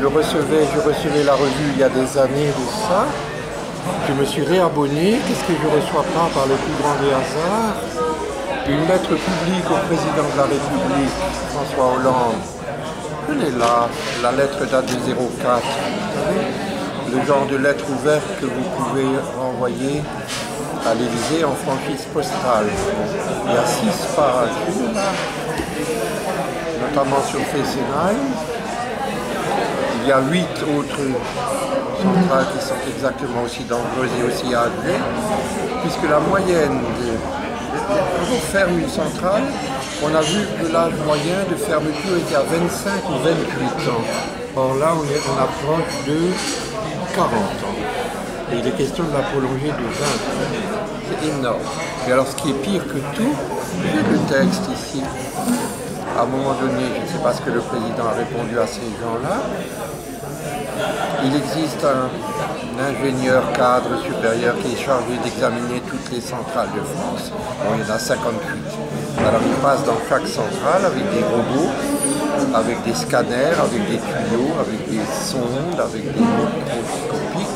je recevais la revue il y a des années de ça. Je me suis réabonné. Qu'est-ce que je ne reçois pas par le plus grand des hasards? Une lettre publique au président de la République, François Hollande. Elle est là, la lettre date de 04. Vous savez, le genre de lettre ouverte que vous pouvez renvoyer à l'Élysée en franchise postale. Il y a 6 pages, notamment sur Fessenheim. Il y a 8 autres centrales qui sont exactement aussi dangereuses et aussi âgées, puisque la moyenne quand on ferme une centrale, on a vu que l'âge moyen de fermeture était à 25 ou 28 ans. Or là, on approche de 40 ans. Et il est question de la prolonger de 20 ans. C'est énorme. Et alors, ce qui est pire que tout, c'est le texte ici. À un moment donné, je ne sais pas ce que le président a répondu à ces gens-là. Il existe un ingénieur cadre supérieur qui est chargé d'examiner toutes les centrales de France. Bon, il y en a 58. Alors il passe dans chaque centrale avec des robots, avec des scanners, avec des tuyaux, avec des sondes, avec des microscopies.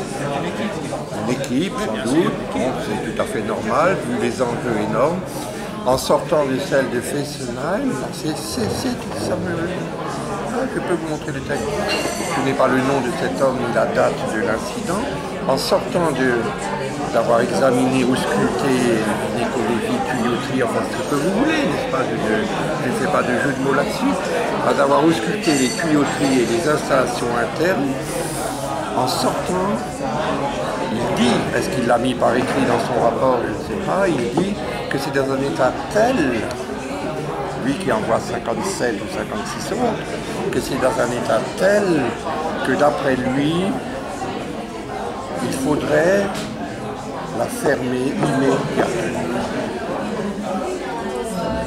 Une équipe, sans doute. Bon, c'est tout à fait normal, vu les enjeux énormes. En sortant de celle de Fessenheim, ça me... Je peux vous montrer le texte. Je n'ai pas le nom de cet homme ni la date de l'incident. En sortant d'avoir examiné, ausculté l'écologie, tuyauterie, enfin ce que vous voulez, n'est-ce pas? Je ne fais pas de jeu de mots là-dessus. D'avoir ausculté les tuyauteries et les installations internes, en sortant, il dit, est-ce qu'il l'a mis par écrit dans son rapport, je ne sais pas, il dit que c'est dans un état tel, lui qui envoie 57 ou 56 autres, que c'est dans un état tel que d'après lui, il faudrait la fermer immédiatement.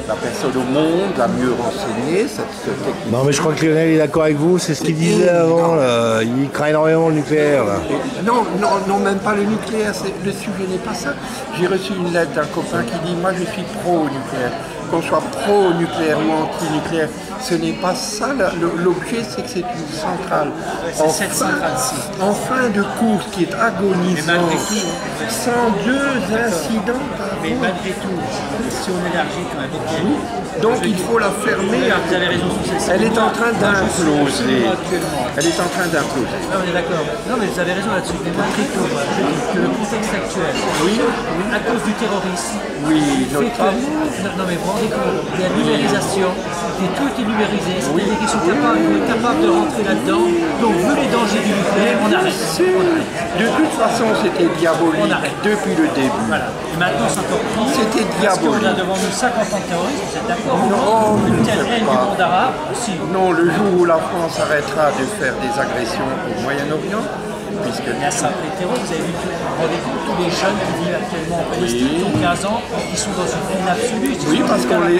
La personne au monde la mieux renseignée, cette technique. Non mais je crois que Lionel est d'accord avec vous, c'est ce qu'il disait avant, là. Il craint énormément le nucléaire. Là. Non, même pas le nucléaire, le sujet n'est pas ça. J'ai reçu une lettre d'un copain qui dit « moi je suis pro-nucléaire ». Qu'on soit pro-nucléaire ou anti-nucléaire, ce n'est pas ça. L'objet, c'est que c'est une centrale. En fin de course qui est agonisante, sans 2 incidents par an. Mais malgré tout, si on élargit quand même, donc il faut la fermer. Vous avez raison sur ça. Elle est en train d'imploser. Elle est en train d'imploser. On est d'accord. Non, mais vous avez raison là-dessus. Mais malgré tout, je dis que le contexte actuel, à cause du terrorisme, fait que... Non, mais vous rendez compte, il y a numérisation, et tout est numérisé, c'est-à-dire qu'ils sont capables de rentrer là-dedans. Donc, vu les dangers du nucléaire, on arrête. De toute façon, c'était diabolique depuis le début. Voilà. Et maintenant, c'est encore pire. C'était diabolique. Parce qu'on a devant nous 50 ans de terrorisme, vous êtes d'accord? Non, une telle haine du monde arabe, si. Non, le jour où la France arrêtera de faire des agressions au Moyen-Orient, puisque... Il y a ça après le terreau, vous avez vu tous les jeunes qui vivent actuellement en Palestine, qui ont 15 ans, qui sont dans une haine absolue. Oui, parce qu'on les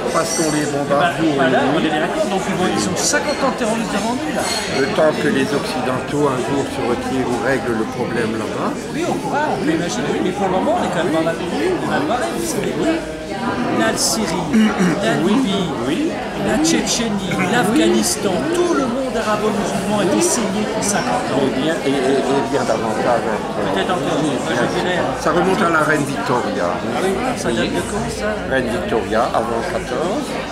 bombarde. Voilà, on est d'accord. Donc ils ont 50 ans de terrorisme devant nous, là. Le temps que les Occidentaux un jour se retirent ou règlent le problème là-bas. Oui, on peut imaginer, oui, mais pour le moment, on est quand même dans la mal barré, vous savez. La Syrie, la Libye, la Tchétchénie, l'Afghanistan, tout le monde arabo-musulman est essayé depuis 50 ans. Et bien davantage. Peut-être encore, je dirais. Ça remonte à la reine Victoria. Ah oui, ça date de quand ça? Reine Victoria, avant 14.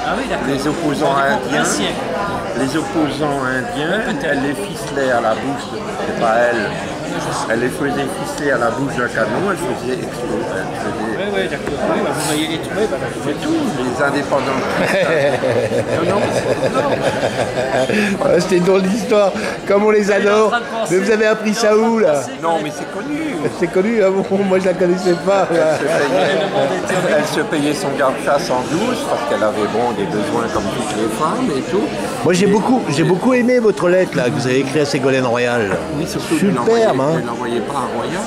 Ah oui, d'accord. Les opposants indiens. Un siècle. Les opposants indiens, elle les ficelait à la bouche, c'est pas elle. Elle les faisait ficeler à la bouche d'un canon, elle faisait exploser. Oui, d'accord. Oui, vous voyez les trucs. C'est tout, les indépendants. Non. C'était une drôle d'histoire, comme on les adore. Mais vous avez appris ça où là? Non, mais c'est connu. C'est connu, hein, bon, moi je la connaissais pas. Elle se payait son garde-chasse en douce parce qu'elle avait des besoins comme toutes les femmes et tout. Moi j'ai beaucoup aimé votre lettre là que vous avez écrite à Ségolène Royal. Oui, surtout superbe, hein. Elle n'envoyait pas à Royal,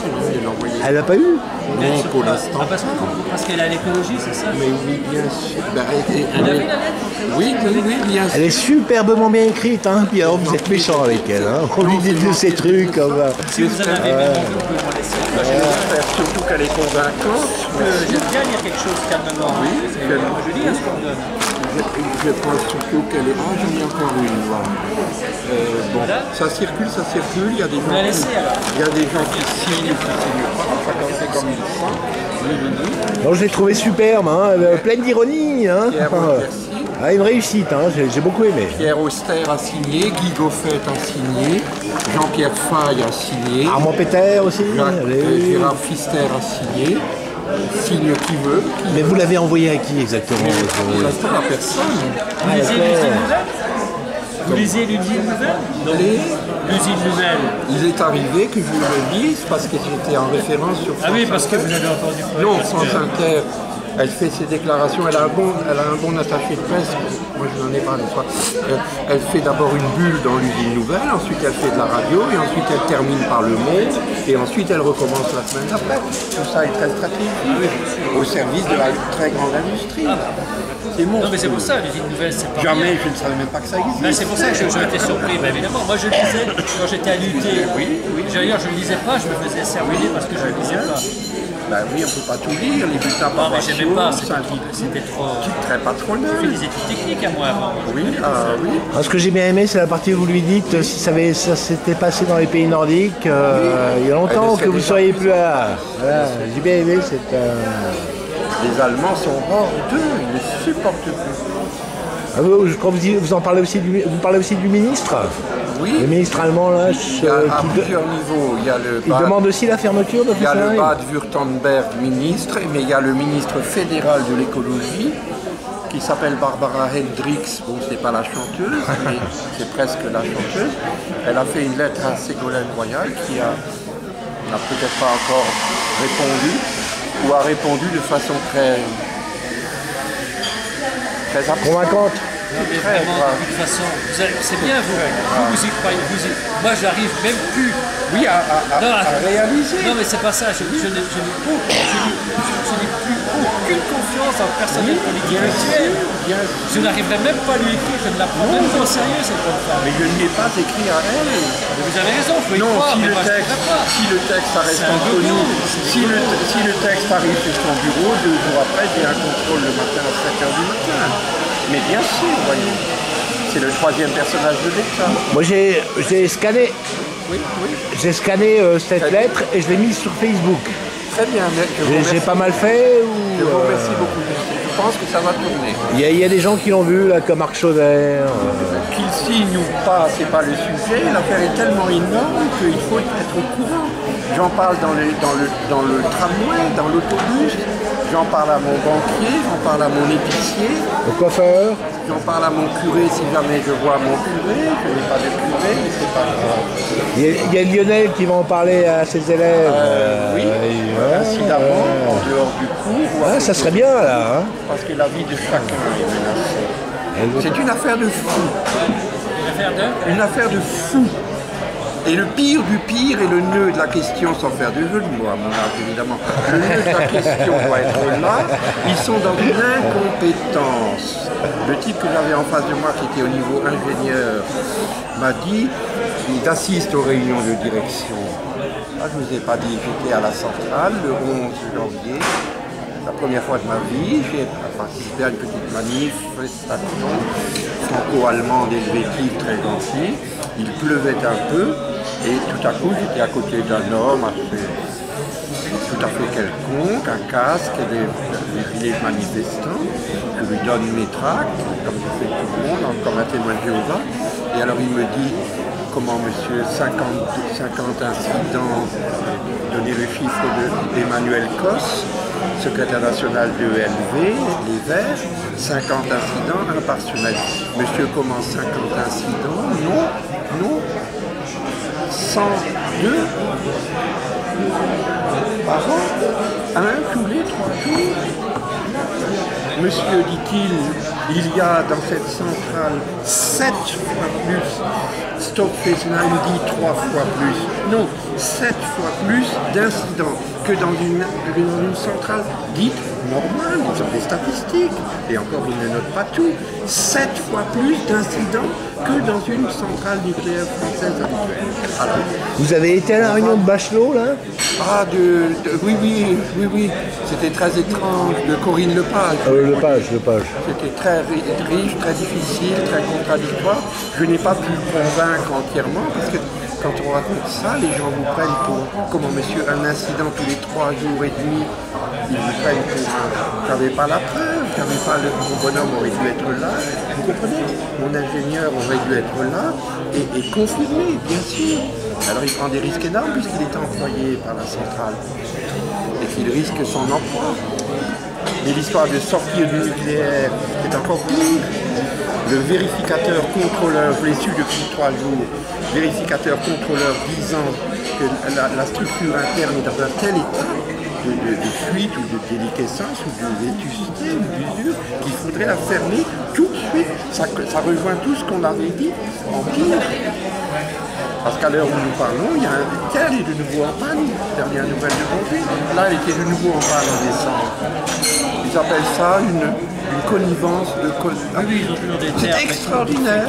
Elle l'a pas eu? Non, pour l'instant. Parce qu'elle a l'écologie, c'est ça? Mais oui, bien sûr. Elle avait la lettre? Oui, bien sûr. Elle est superbement bien écrite, hein. Puis alors vous êt méchant avec elle, hein. On lui dit de ces trucs comme ça. Si vous en avez même envie, vous pouvez m'en laisser. J'espère surtout qu'elle est convaincante. J'aime bien lire quelque chose calmement. Oui, je lis ce qu'on donne. je pense surtout qu'elle est... Ah, j'en ai encore une, voilà. Bon, ça circule, il y a des gens qui signent ou qui ne signent pas, chacun fait comme il sent. Non, je l'ai trouvé superbe, hein, pleine d'ironie. Hein. Pierre, merci. Ah, une réussite, hein, j'ai beaucoup aimé. Pierre Auster a signé, Guy Goffet a signé, Jean-Pierre Faye a signé, Armand Péter aussi. Gérard Pfister a signé. Signe qui veut. Mais vous l'avez envoyé à qui exactement? Pour l'instant, à personne. Vous lisez l'usine nouvelle? Vous lisez l'usine nouvelle? L'usine nouvelle. Il est arrivé que je le lise parce que j'étais en référence sur France. Ah oui, parce que vous avez entendu. Non, France Inter. Elle fait ses déclarations, elle a un bon attaché de presse, moi je n'en ai pas des fois. Elle fait d'abord une bulle dans l'usine nouvelle, ensuite elle fait de la radio, et ensuite elle termine par le monde, et ensuite elle recommence la semaine d'après. Tout ça est très stratégique, au service de la très grande industrie. C'est mon. Non mais c'est pour ça, l'usine nouvelle, c'est pas Jamais, bien. je ne savais même pas que ça existait. Ben, c'est pour ça que j'étais surpris, ben, évidemment. Moi je le lisais quand j'étais à l'UT. D'ailleurs je ne lisais pas, je me faisais sermonner parce que je ne lisais pas. Ben oui, on ne peut pas tout lire, les bulletins Non mais j'aimais pas, c'est un c'était trop... très patronal. J'ai fait des études techniques à moi avant. Oui, oui. Alors, ce que j'ai bien aimé, c'est la partie où vous lui dites si ça s'était passé dans les pays nordiques, il y a longtemps que vous ne seriez plus là. Voilà, j'ai bien aimé cette... Les Allemands sont hors d'eux, ils ne supportent plus. Ah, je crois que vous en parlez aussi vous parlez aussi du ministre. Oui. Le ministre allemand, là, Il y a à plusieurs niveaux. Il demande aussi la fermeture de Il y a le Bade-Württemberg ministre, mais il y a le ministre fédéral de l'écologie qui s'appelle Barbara Hendricks. Bon, c'est pas la chanteuse, mais c'est presque la chanteuse. Elle a fait une lettre à Ségolène Royal qui n'a peut-être pas encore répondu, ou a répondu de façon très convaincante. Mais vraiment, de toute façon, c'est bien vous y croyez. Moi, j'arrive même plus. Oui, à réaliser. Non, mais c'est pas ça. Je n'ai plus aucune confiance en personnel politique actuel. Je n'arriverai même pas à lui écrire. Je ne la prends même pas au sérieux, cette bonne femme. Mais je ne l'ai pas écrit à elle. Mais vous avez raison, il faut y croire. Si le texte reste entre nous, si le texte arrive sur son bureau, 2 jours après, j'ai un contrôle le matin à 7h du matin. Mais bien sûr, voyez, c'est le 3e personnage de l'État. Moi j'ai scanné, j'ai scanné cette lettre et je l'ai mise sur Facebook. Très bien, j'ai pas mal fait Je vous remercie beaucoup. Je pense que ça va tourner. Il y a des gens qui l'ont vu, là, comme Marc Chauder. Qu'il signe ou pas, c'est pas le sujet. L'affaire est tellement énorme qu'il faut être au courant. J'en parle dans le tramway, dans l'autobus. J'en parle à mon banquier, j'en parle à mon épicier. Au coiffeur. J'en parle à mon curé si jamais je vois mon curé. Je n'ai pas de curé, mais c'est pas grave. Il y a Lionel qui va en parler à ses élèves. Oui, incidemment, en dehors du cours. Ah, ça serait bien là. Hein. Parce que la vie de chacun est menacée. C'est une affaire de fou. Une affaire de fou. Et le pire du pire et le nœud de la question, sans faire de jeu de mots à mon âge évidemment, le nœud de la question doit être là, ils sont dans une incompétence. Le type que j'avais en face de moi, qui était au niveau ingénieur, m'a dit, il assiste aux réunions de direction. Ah, je ne vous ai pas dit, j'étais à la centrale le 11 janvier. La première fois de ma vie, j'ai participé à une petite manifestation franco-allemande helvétique très gentille. Il pleuvait un peu et tout à coup j'étais à côté d'un homme tout à fait quelconque, un casque et des gilets manifestants. Je lui donne mes tracts, comme je fais tout le monde, comme un témoin de Jéhovah. Et alors il me dit, comment monsieur, 50 incidents, donner le chiffre d'Emmanuel Koss, secrétaire national de ELV, les Verts, 50 incidents, un par semaine. Monsieur, comment 50 incidents? Non, 102 par an, un tous les 3 jours. Monsieur, dit-il, il y a dans cette centrale 7 fois plus, Stop Fessenheim dit 3 fois plus, non, 7 fois plus d'incidents que dans une centrale dite normal, ils ont des statistiques, et encore ils ne notent pas tout. 7 fois plus d'incidents que dans une centrale nucléaire française habituelle. Alors, Vous avez été à la réunion de Bachelot, là? ah, oui, c'était très étrange, de Corinne Lepage. Lepage. C'était très riche, très difficile, très contradictoire. Je n'ai pas pu convaincre entièrement, parce que quand on raconte ça, les gens vous prennent pour, comment monsieur, un incident tous les 3 jours et demi. Ils vous prennent pour qui n'avait pas la preuve, mon bonhomme aurait dû être là. Vous comprenez? Mon ingénieur aurait dû être là et confirmer, bien sûr. Alors il prend des risques énormes puisqu'il est employé par la centrale et qu'il risque son emploi. Mais l'histoire de sortir du nucléaire est encore pire. Le vérificateur contrôleur, je l'ai su depuis 3 jours, vérificateur contrôleur disant que la structure interne est dans un tel état de fuite ou de déliquescence ou de vétusté ou d'usure qu'il faudrait la fermer tout de suite. Ça rejoint tout ce qu'on avait dit en pire. Parce qu'à l'heure où nous parlons, il y a elle est de nouveau en panne. Dernière nouvelle de conduite. Là, elle était de nouveau en panne en décembre. Ils appellent ça une connivence de c'est extraordinaire.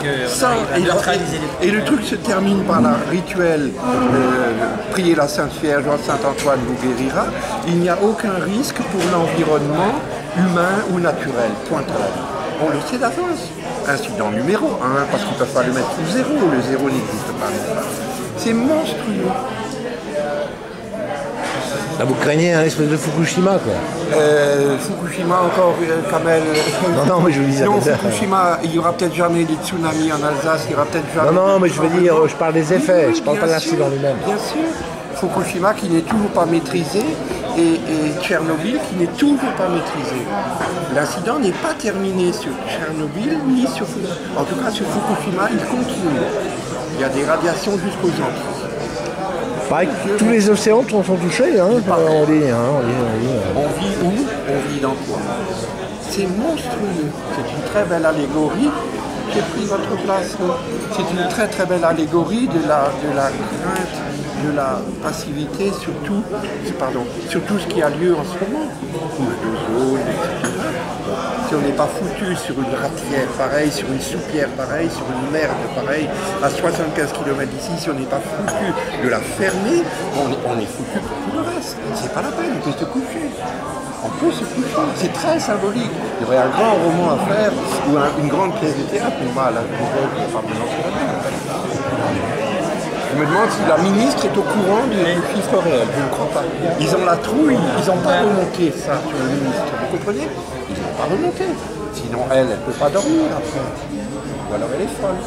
Et le truc se termine par la rituel prier la Sainte Vierge, Saint-Antoine vous guérira. Il n'y a aucun risque pour l'environnement humain ou naturel. Point à la vie. On le sait d'avance. Incident numéro 1, parce qu'ils ne peuvent pas le mettre sous 0. Le 0 n'existe pas. C'est monstrueux. Là, vous craignez un espèce de Fukushima, quoi. Fukushima encore, Kamel. Non, mais je vous dis ça. Non, Fukushima, il n'y aura peut-être jamais des tsunamis en Alsace, il n'y aura peut-être jamais... Non, mais je veux dire, je parle des effets, je parle pas de l'accident lui-même. Bien sûr. Fukushima qui n'est toujours pas maîtrisé et Tchernobyl qui n'est toujours pas maîtrisé. L'incident n'est pas terminé sur Tchernobyl ni sur Fukushima. En tout cas, sur Fukushima, il continue. Il y a des radiations jusqu'aux Antilles. Pareil que tous les océans sont touchés, hein, on dit. On vit où? On vit dans quoi? C'est monstrueux. C'est une très belle allégorie. J'ai pris votre place. C'est une très très belle allégorie de la crainte, de la passivité sur tout ce qui a lieu en ce moment. L'ozone, etc. Si on n'est pas foutu sur une ratière pareille, sur une soupière pareille, sur une merde pareille, à 75 km d'ici, si on n'est pas foutu de la fermer, on est foutu pour tout le reste. C'est pas la peine, on peut se coucher. On peut se coucher. C'est très symbolique. Il y aurait un grand roman à faire ou une grande pièce de théâtre, ou mal, je me demande si la ministre est au courant du chiffre réel. Je ne crois pas. Ils ont la trouille, ils n'ont pas remonté ça sur le ministre. Vous comprenez? Ils n'ont pas remonté. Sinon, elle ne peut pas dormir après. Ou alors elle est folle.